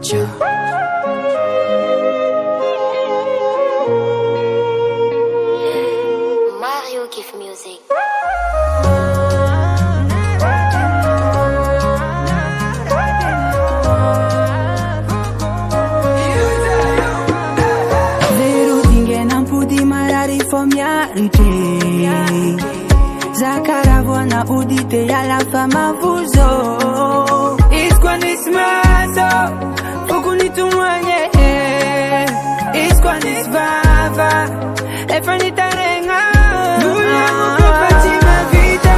Nature. Mario Gift Music. Vero dinge pudi malari fomiarite Zakaravona udite yala fama vuzo Iskwanismazo Fukunitumwanye Iskwanisvava Efranitarenga Fatima vida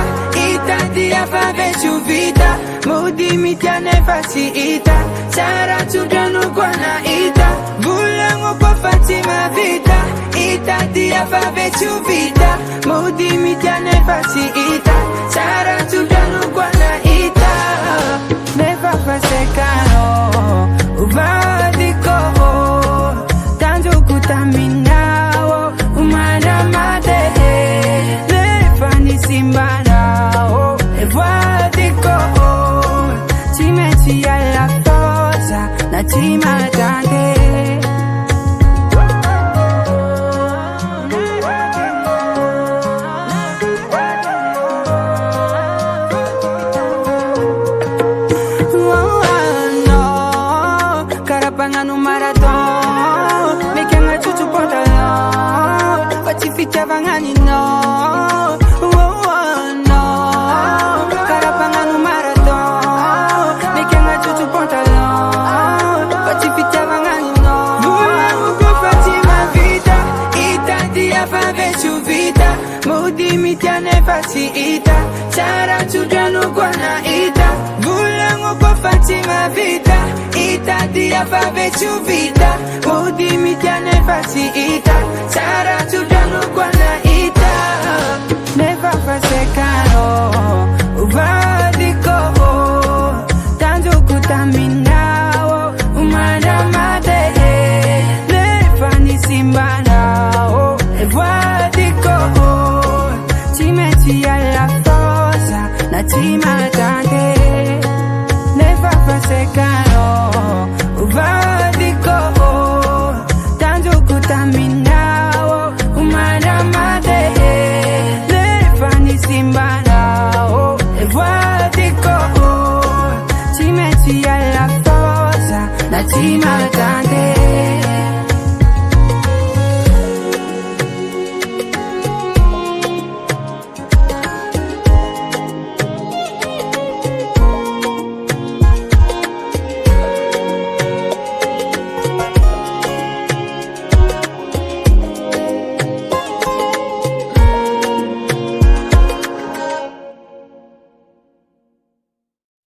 Itadia fave chuvita Mudi mitiane facilita Sara chudanu kwa na ita Bulango kwa Fatima vida Itadia fave chuvita Mudi mitiane facilita Sara chudanu kwa na ita Neva fasekano Uvadiko Tanjo kutaminao Umana mate Lefani simbanao Evadiko Chimeti ya la forza Na chimatante Karapanganu marathon Mekenga chuchu pantalon Pachificha vangani no No Karapanganu marathon Mekenga chuchu pantalon Pachificha vangani no Vulangu Fatima vida Itadia fave chuvita Mudi mitiane facilita Sara chudanu kwa na ita Vulangu Fatima vida Itadia fave chuvita Mudi mitiane facilita Sara chudanu kwa na ita Neva fasekano Uvadiko Tanjo kutaminao Umana mate Lefani simbanao Evadiko Chimeti ya la forza Na chimatante Neva fasekano Uvadiko